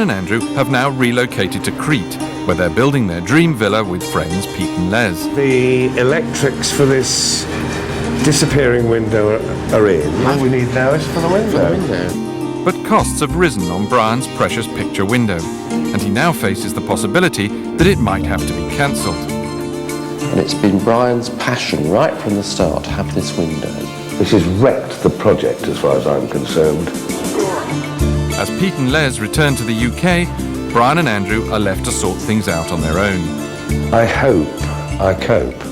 Brian and Andrew have now relocated to Crete, where they're building their dream villa with friends Pete and Les. The electrics for this disappearing window are in. All we need now is for the window. But costs have risen on Brian's precious picture window, and he now faces the possibility that it might have to be cancelled. And it's been Brian's passion right from the start to have this window. This has wrecked the project as far as I'm concerned. As Pete and Les return to the UK, Brian and Andrew are left to sort things out on their own. I hope I cope.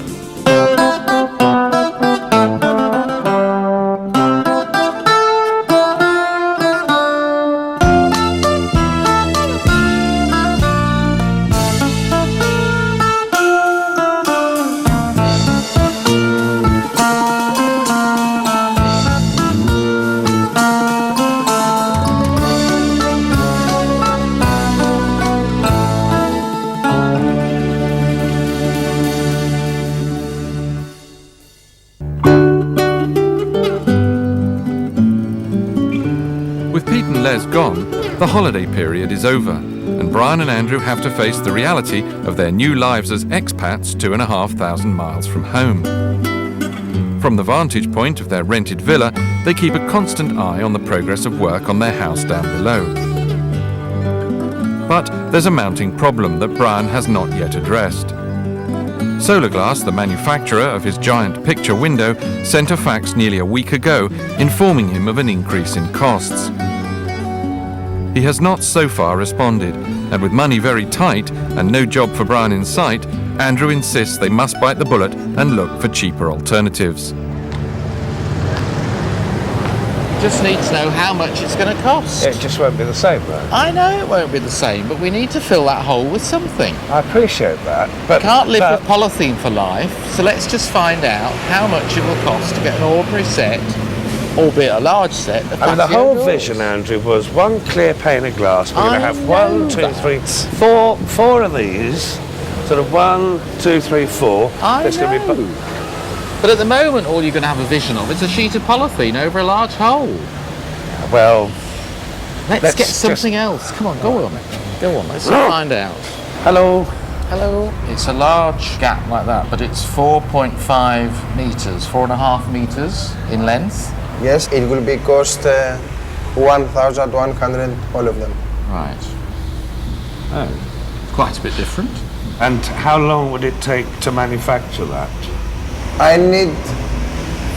With Pete and Les gone, the holiday period is over, and Brian and Andrew have to face the reality of their new lives as expats 2,500 miles from home. From the vantage point of their rented villa, they keep a constant eye on the progress of work on their house down below. But there's a mounting problem that Brian has not yet addressed. Solar Glass, the manufacturer of his giant picture window, sent a fax nearly a week ago informing him of an increase in costs. He has not so far responded, and with money very tight and no job for Brian in sight, Andrew insists they must bite the bullet and look for cheaper alternatives. Just need to know how much it's going to cost. It just won't be the same, though. I know it won't be the same, but we need to fill that hole with something. I appreciate that, but... Can't live with polythene for life, so let's just find out how much it will cost to get an ordinary set, albeit a large set, of I mean, the patio whole doors. vision, Andrew, was one clear pane of glass. We're going to have know 1, 2, that. 3, four of these. Sort of 1, 2, 3, 4. I Gonna be know. But at the moment, all you're going to have a vision of is a sheet of polythene over a large hole. Well, Let's get something else. Come on, go on. Go on, let's find out. hello. Hello. It's a large gap like that, but it's 4.5 metres, 4.5 metres in length. Yes, it will be cost 1,100, all of them. Right. Oh, quite a bit different. And how long would it take to manufacture that? I need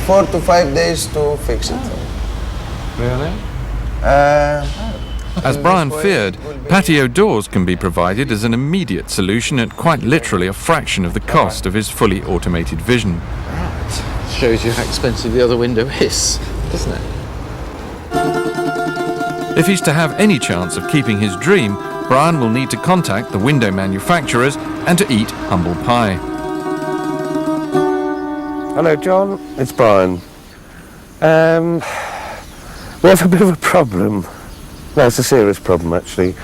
4 to 5 days to fix it. Really? As Brian feared, patio doors can be provided as an immediate solution at quite literally a fraction of the cost of his fully automated vision. Right. Shows you how expensive the other window is, doesn't it? If he's to have any chance of keeping his dream, Brian will need to contact the window manufacturers and to eat humble pie. Hello, John. It's Brian. We have a bit of a problem. No, it's a serious problem, actually.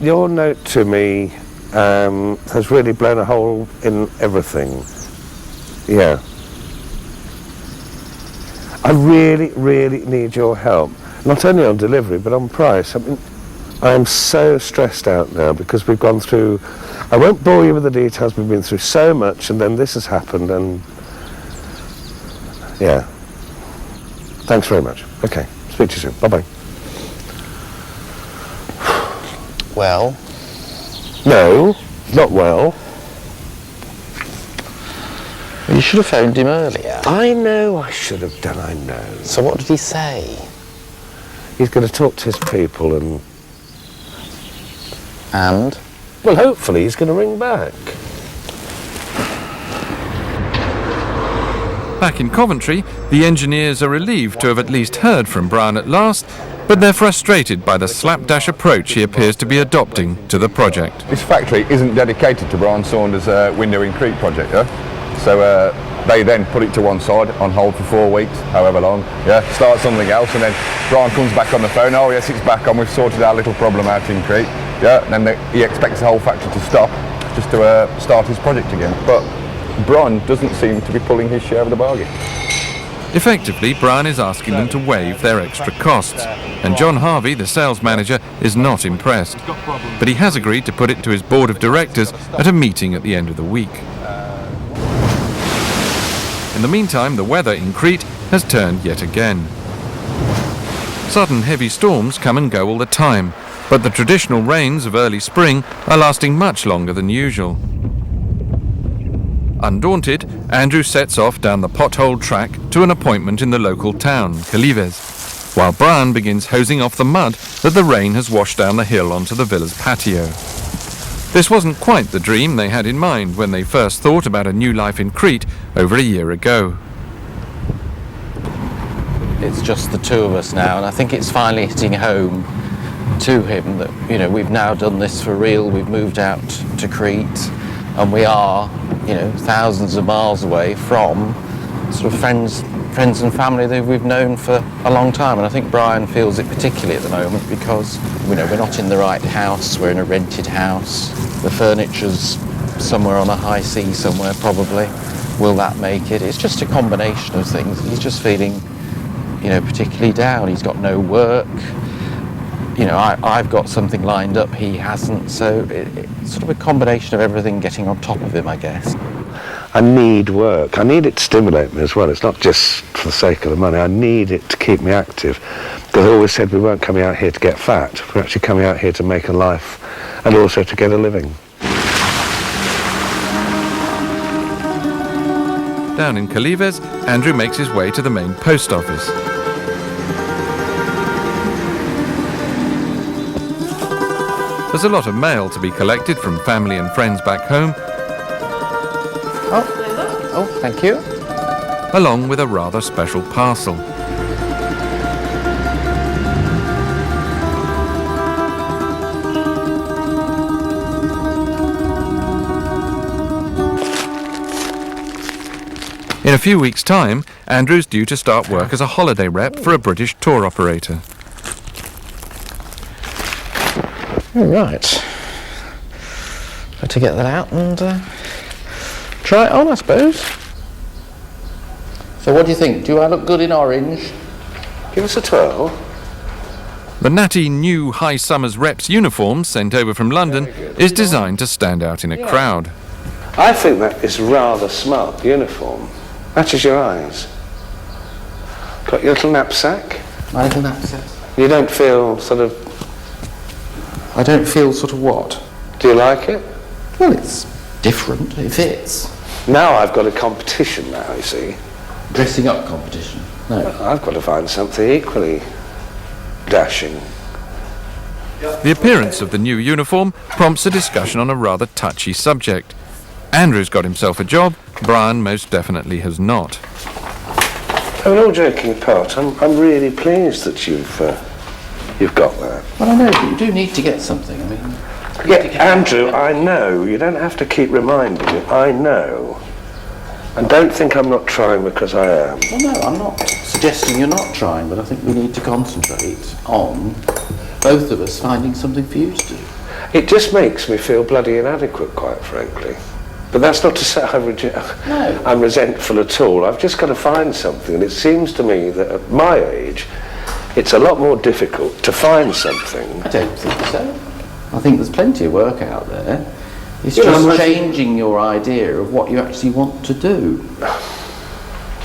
Your note to me has really blown a hole in everything. Yeah. I really, really need your help. Not only on delivery, but on price. I mean, I am so stressed out now because we've gone through... I won't bore you with the details. We've been through so much, and then this has happened, and... Yeah. Thanks very much. Okay. Speak to you soon. Bye-bye. Well? No, not well. You should have phoned him earlier. I know I should have done, I know. So what did he say? He's going to talk to his people and... And? Well, hopefully he's going to ring back. Back in Coventry, the engineers are relieved to have at least heard from Brian at last, but they're frustrated by the slapdash approach he appears to be adopting to the project. This factory isn't dedicated to Brian Saunders' window in Crete project, yeah? So they then put it to one side, on hold for 4 weeks, however long, yeah? Start something else, and then Brian comes back on the phone, oh yes, it's back on, we've sorted our little problem out in Crete, yeah? And then he expects the whole factory to stop just to start his project again. But Brian doesn't seem to be pulling his share of the bargain. Effectively, Brian is asking them to waive their extra costs, and John Harvey, the sales manager, is not impressed. But he has agreed to put it to his board of directors at a meeting at the end of the week. In the meantime, the weather in Crete has turned yet again. Sudden heavy storms come and go all the time, but the traditional rains of early spring are lasting much longer than usual. Undaunted, Andrew sets off down the potholed track to an appointment in the local town, Kalives, while Brian begins hosing off the mud that the rain has washed down the hill onto the villa's patio. This wasn't quite the dream they had in mind when they first thought about a new life in Crete over a year ago. It's just the two of us now, and I think it's finally hitting home to him that, you know, we've now done this for real. We've moved out to Crete, and we are, you know, thousands of miles away from sort of friends and family that we've known for a long time. And I think Brian feels it particularly at the moment because, you know, we're not in the right house, we're in a rented house, the furniture's somewhere on a high sea somewhere probably. Will that make it? It's just a combination of things. He's just feeling, you know, particularly down. He's got no work. You know, I've got something lined up, he hasn't, so it's sort of a combination of everything getting on top of him, I guess. I need work. I need it to stimulate me as well. It's not just for the sake of the money. I need it to keep me active. Because I always said we weren't coming out here to get fat. We're actually coming out here to make a life and also to get a living. Down in Kalives, Andrew makes his way to the main post office. There's a lot of mail to be collected from family and friends back home, Oh, thank you. along with a rather special parcel. In a few weeks' time, Andrew's due to start work as a holiday rep for a British tour operator. All right. Better get that out and try it on, I suppose. So what do you think? Do I look good in orange? Give us a twirl. The natty new High Summers reps uniform sent over from London is designed to stand out in a crowd. I think that is rather smart uniform. Matches your eyes. Got your little knapsack? My little knapsack. You don't feel sort of... I don't feel sort of what? Do you like it? Well, it's different. It fits. Now I've got a competition now, you see. Dressing up competition? No. I've got to find something equally dashing. The appearance of the new uniform prompts a discussion on a rather touchy subject. Andrew's got himself a job, Brian most definitely has not. I mean, all joking apart, I'm really pleased that you've got that. Well, I know, but you do need to get something. I mean... Yeah, Andrew, I know. You don't have to keep reminding me. I know. And don't think I'm not trying because I am. Well, no, I'm not suggesting you're not trying, but I think we need to concentrate on both of us finding something for you to do. It just makes me feel bloody inadequate, quite frankly. But that's not to say I'm resentful at all. I've just got to find something, and it seems to me that at my age, it's a lot more difficult to find something. I don't think so. I think there's plenty of work out there. It's You know, just I'm changing your idea of what you actually want to do.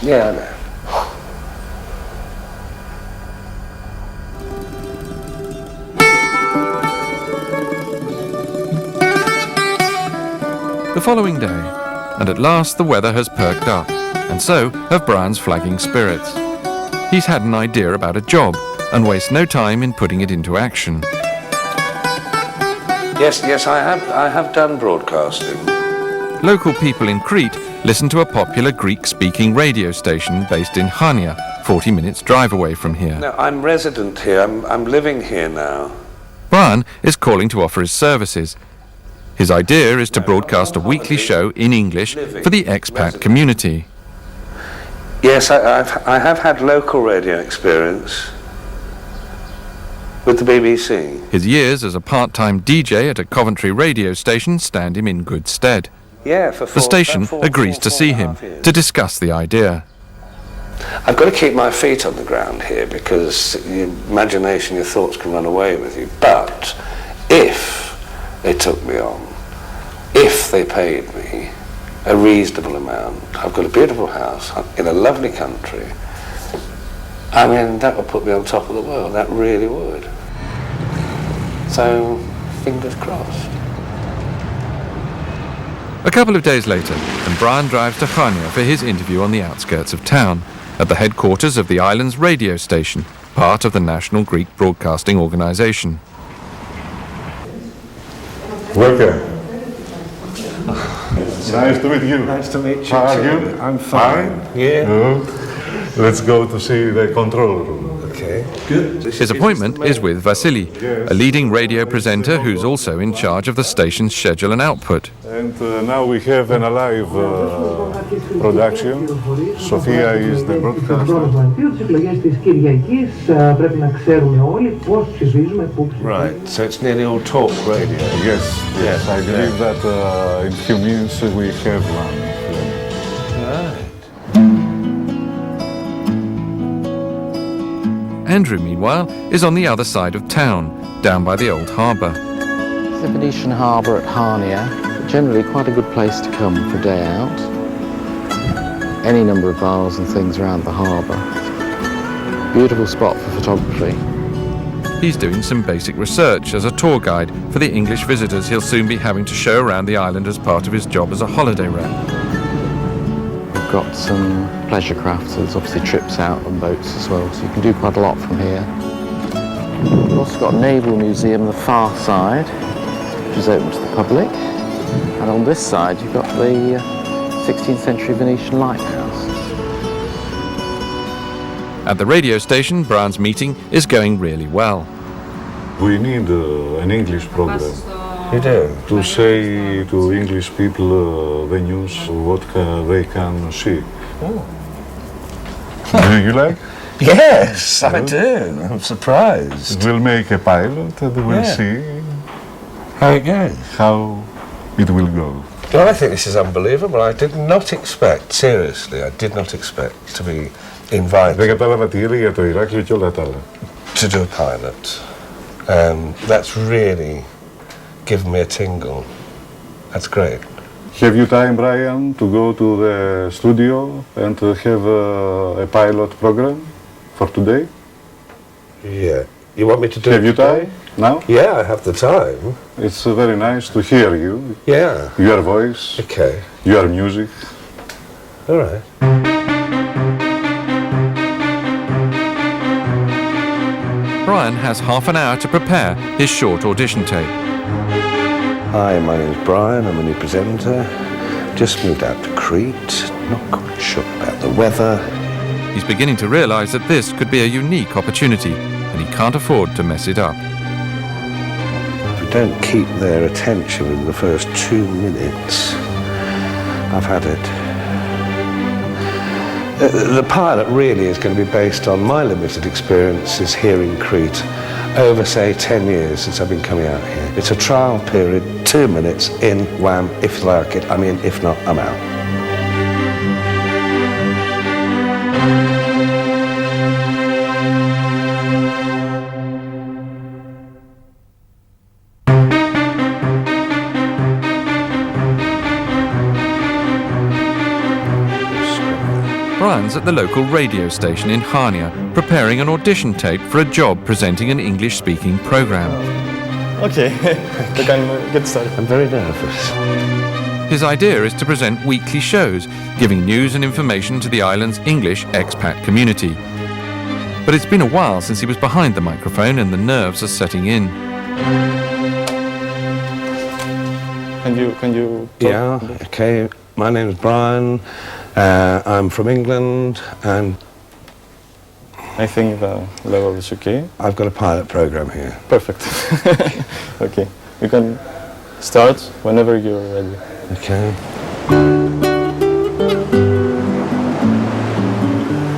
Yeah, I know. The following day, and at last the weather has perked up, and so have Brian's flagging spirits. He's had an idea about a job, and wastes no time in putting it into action. Yes, I have done broadcasting. Local people in Crete listen to a popular Greek-speaking radio station based in Hania, 40 minutes drive away from here. No, I'm resident here. I'm living here now. Brian is calling to offer his services. His idea is to broadcast a weekly show in English for the expat community. Yes, I have had local radio experience with the BBC. His years as a part-time DJ at a Coventry radio station stand him in good stead. Yeah, The station agrees to see him to discuss the idea. I've got to keep my feet on the ground here because your imagination, your thoughts can run away with you. But if they took me on, if they paid me a reasonable amount, I've got a beautiful house in a lovely country, I mean, that would put me on top of the world, that really would. So, fingers crossed. A couple of days later, and Brian drives to Chania for his interview on the outskirts of town, at the headquarters of the island's radio station, part of the National Greek Broadcasting Organisation. Welcome. Nice to meet you. Nice to meet you. How are too. you? I'm fine. Yeah. Good. Let's go to see the control room. Okay. Good. His appointment is with Vasily, a leading radio presenter who's also in charge of the station's schedule and output. And now we have an alive production. Sophia is the broadcaster. Right, so it's nearly all talk radio. Yes, yes. I believe that in a few minutes we have one. Andrew, meanwhile, is on the other side of town, down by the old harbour. It's the Venetian harbour at Chania. Generally quite a good place to come for a day out. Any number of bars and things around the harbour. Beautiful spot for photography. He's doing some basic research as a tour guide for the English visitors he'll soon be having to show around the island as part of his job as a holiday rep. We've got some pleasure craft, so there's obviously trips out on boats as well, so you can do quite a lot from here. We've also got a naval museum on the far side, which is open to the public. And on this side, you've got the 16th century Venetian lighthouse. At the radio station, Brian's meeting is going really well. We need an English program. You do? To say to English people the news, what they can see. Do you like? Yes, I do. I'm surprised. We'll make a pilot and we'll see How it goes? how it will go. Well, I think this is unbelievable. I did not expect, seriously, I did not expect to be invited Δεν κατάλαβα τι έλεγε για το Ηράκλειο και όλα τα άλλα. to do a pilot. That's really given me a tingle. That's great. Have you time, Brian, to go to the studio and have a pilot program for today? Yeah. You want me to do Have it you today? time now? Yeah, I have the time. It's very nice to hear you, Yeah. your voice, Okay. your music. All right. Brian has half an hour to prepare his short audition tape. Hi, my name's Brian. I'm a new presenter. Just moved out to Crete. Not quite sure about the weather. He's beginning to realise that this could be a unique opportunity, and he can't afford to mess it up. If we don't keep their attention in the first 2 minutes, I've had it. The pilot really is going to be based on my limited experiences here in Crete over, say, 10 years since I've been coming out here. It's a trial period, 2 minutes, in, wham, if you like it. I mean, if not, I'm out. Brian's at the local radio station in Chania, preparing an audition tape for a job presenting an English-speaking programme. Okay, we can get started. I'm very nervous. His idea is to present weekly shows, giving news and information to the island's English expat community. But it's been a while since he was behind the microphone and the nerves are setting in. Can you talk? Yeah, okay. My name's Brian. I'm from England, and I think the level is okay. I've got a pilot program here. Perfect. Okay, we can start whenever you're ready. Okay.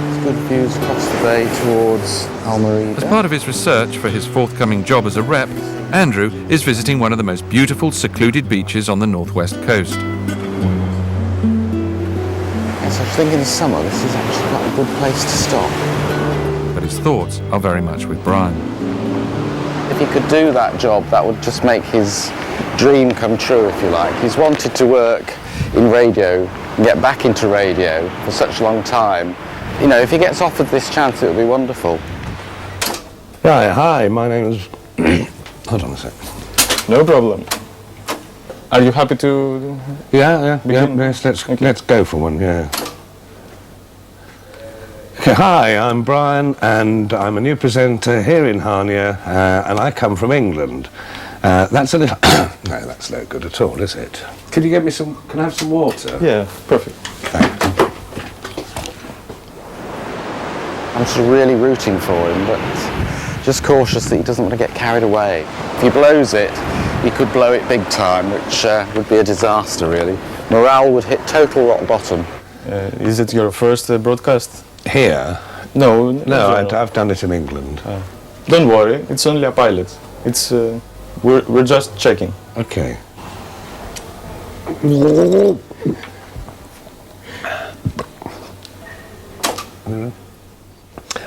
It's good views across the bay towards Almeida. As part of his research for his forthcoming job as a rep, Andrew is visiting one of the most beautiful secluded beaches on the northwest coast. It's such think in the summer this is actually quite a good place to stop. But his thoughts are very much with Brian. If he could do that job, that would just make his dream come true, if you like. He's wanted to work in radio and get back into radio for such a long time. You know, if he gets offered this chance, it would be wonderful. Right, hi, my name is... Hold on a sec. No problem. Are you happy to? Yeah, yes, let's go for one, yeah. Okay, hi, I'm Brian, and I'm a new presenter here in Harnia, and I come from England. That's a little... No, that's no good at all, is it? Can you get me some... Can I have some water? Yeah, perfect. Thanks. I'm sort of really rooting for him, but just cautious that he doesn't want to get carried away. If he blows it, he could blow it big time, which would be a disaster, really. Morale would hit total rock bottom. Is it your first broadcast? Here? No. No, I've done it in England. Don't worry, it's only a pilot. It's we're just checking. Okay.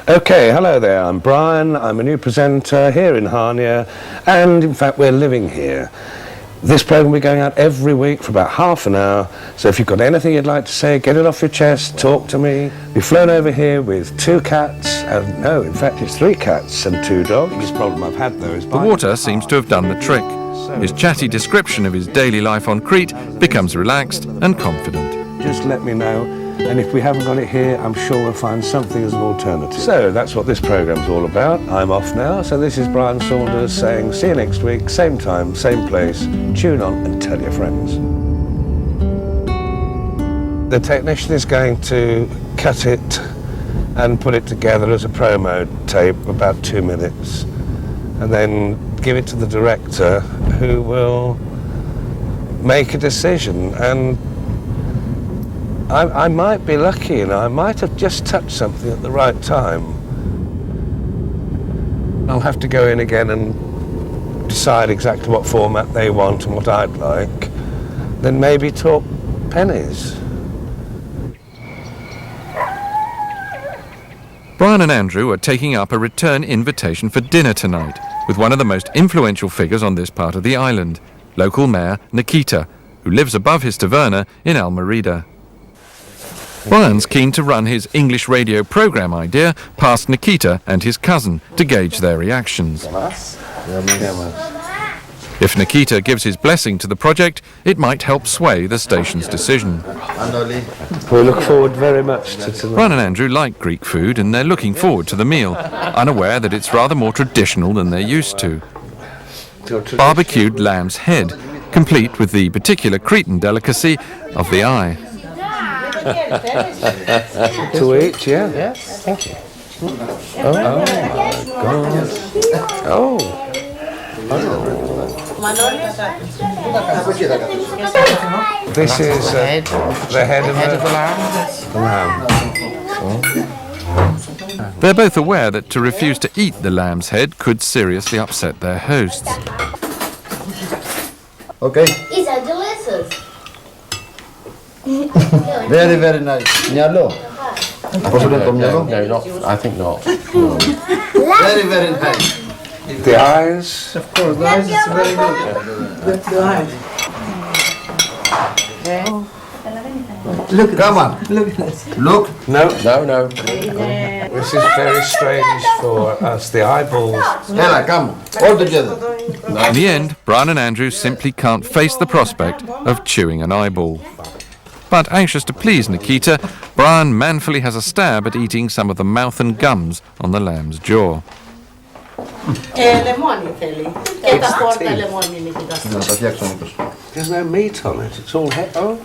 Okay, hello there, I'm Brian, I'm a new presenter here in Harnia, and in fact we're living here. This programme will be going out every week for about half an hour, so if you've got anything you'd like to say, get it off your chest, talk to me. We've flown over here with 2 cats, no, in fact it's 3 cats and 2 dogs. The biggest problem I've had though is... The water seems to have done the trick. His chatty description of his daily life on Crete becomes relaxed and confident. Just let me know, and if we haven't got it here, I'm sure we'll find something as an alternative. So that's what this programme's all about. I'm off now, so this is Brian Saunders saying see you next week, same time, same place. Tune on and tell your friends. The technician is going to cut it and put it together as a promo tape, about 2 minutes, and then give it to the director, who will make a decision. And I might be lucky, you know, I might have just touched something at the right time. I'll have to go in again and decide exactly what format they want and what I'd like, then maybe talk pennies. Brian and Andrew are taking up a return invitation for dinner tonight with one of the most influential figures on this part of the island, local mayor Nikita, who lives above his taverna in Almerida. Brian's keen to run his English radio programme idea past Nikita and his cousin to gauge their reactions. If Nikita gives his blessing to the project, it might help sway the station's decision. We look forward very much to tonight. Brian and Andrew like Greek food and they're looking forward to the meal, unaware that it's rather more traditional than they're used to. Barbecued lamb's head, complete with the particular Cretan delicacy of the eye. To eat, yeah? Yes, thank you. Oh my God. Oh. This is the head of the lamb. They're both aware that to refuse to eat the lamb's head could seriously upset their hosts. Okay. It's delicious. Very, very nice. Mυαλό. Πώς είναι το μυαλό? No, not. I think not. No. Very, very nice. The eyes. Of course, the eyes is very good. The eyes. Look. Come on. Look. No. No. This is very strange for us. The eyeballs. Έλα, come. All together. In the end, Brian and Andrew simply can't face the prospect of chewing an eyeball. But anxious to please Nikita, Brian manfully has a stab at eating some of the mouth and gums on the lamb's jaw. Λεμόνι θέλει. Και τα πόρτα λεμόνι, Νικήτα. Να τα φτιάξω μήπως. There's no meat on it. It's all head. Oh.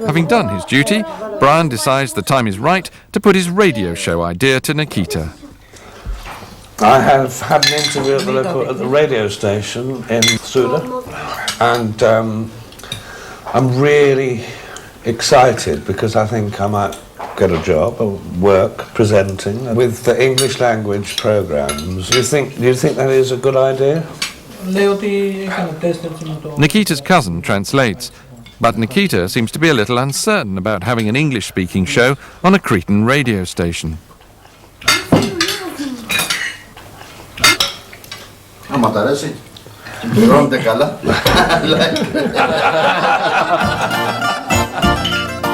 Having done his duty, Brian decides the time is right to put his radio show idea to Nikita. I have had an interview at the radio station in Suda, and I'm really excited because I think I might get a job or work presenting with the English language programs. Do you think that is a good idea? Nikita's cousin translates. But Nikita seems to be a little uncertain about having an English-speaking show on a Cretan radio station.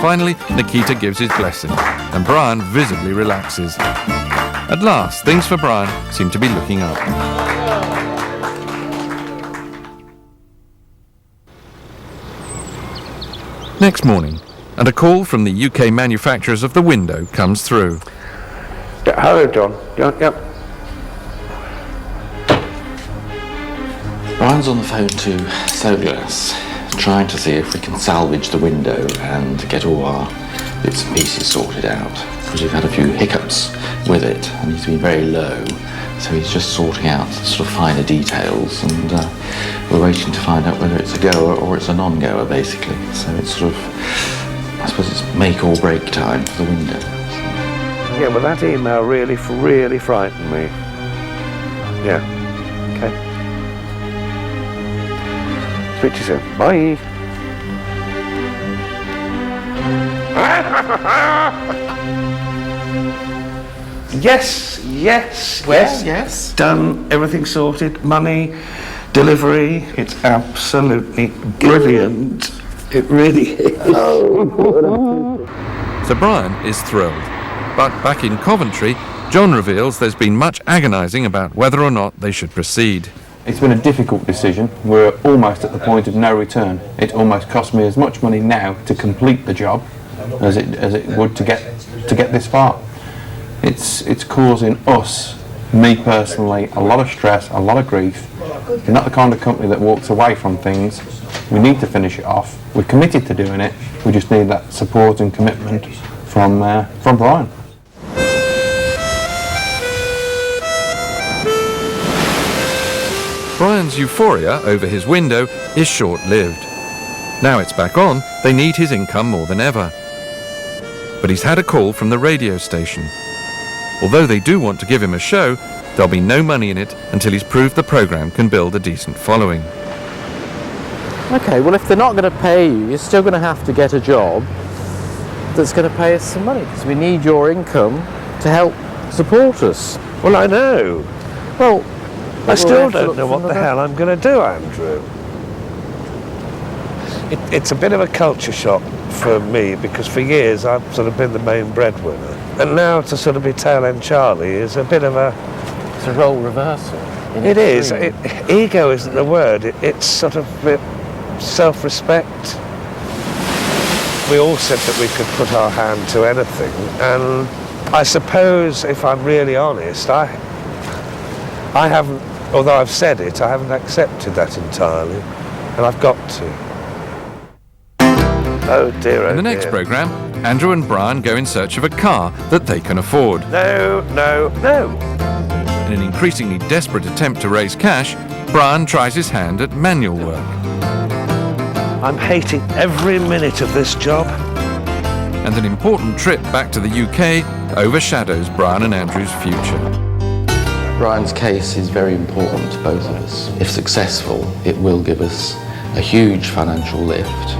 Finally, Nikita gives his blessing, and Brian visibly relaxes. At last, things for Brian seem to be looking up. Next morning, and a call from the UK manufacturers of the window comes through. Yeah, hello, John. Yep. Brian's on the phone to Soglas, trying to see if we can salvage the window and get all our bits and pieces sorted out. Because we've had a few hiccups with it, and he's been very low. So he's just sorting out sort of finer details, and we're waiting to find out whether it's a goer or it's a non-goer, basically. So it's sort of, I suppose it's make or break time for the window. Yeah, well, that email really frightened me. Yeah. Okay. Speak to you soon. Bye. Yes. Done, everything sorted, money, delivery. It's absolutely brilliant. It really is. So Brian is thrilled. But back in Coventry, John reveals there's been much agonising about whether or not they should proceed. It's been a difficult decision. We're almost at the point of no return. It almost cost me as much money now to complete the job as it would to get this far. It's causing us, me personally, a lot of stress, a lot of grief. We're not the kind of company that walks away from things. We need to finish it off. We're committed to doing it. We just need that support and commitment from Brian. Brian's euphoria over his window is short-lived. Now it's back on, they need his income more than ever. But he's had a call from the radio station. Although they do want to give him a show, there'll be no money in it until he's proved the programme can build a decent following. Okay, well if they're not going to pay you, you're still going to have to get a job that's going to pay us some money, because we need your income to help support us. Well, I know. Well, I still don't know what the hell I'm going to do, Andrew. It's a bit of a culture shock for me, because for years I've sort of been the main breadwinner. And now to sort of be tail end Charlie is a bit of a... It's a role reversal. It is. Ego isn't the word. It's sort of self-respect. We all said that we could put our hand to anything, and I suppose, if I'm really honest, I haven't, although I've said it, I haven't accepted that entirely, and I've got to. Oh dear, oh In the next dear. programme, Andrew and Brian go in search of a car that they can afford. No. In an increasingly desperate attempt to raise cash, Brian tries his hand at manual work. I'm hating every minute of this job. And an important trip back to the UK overshadows Brian and Andrew's future. Brian's case is very important to both of us. If successful, it will give us a huge financial lift.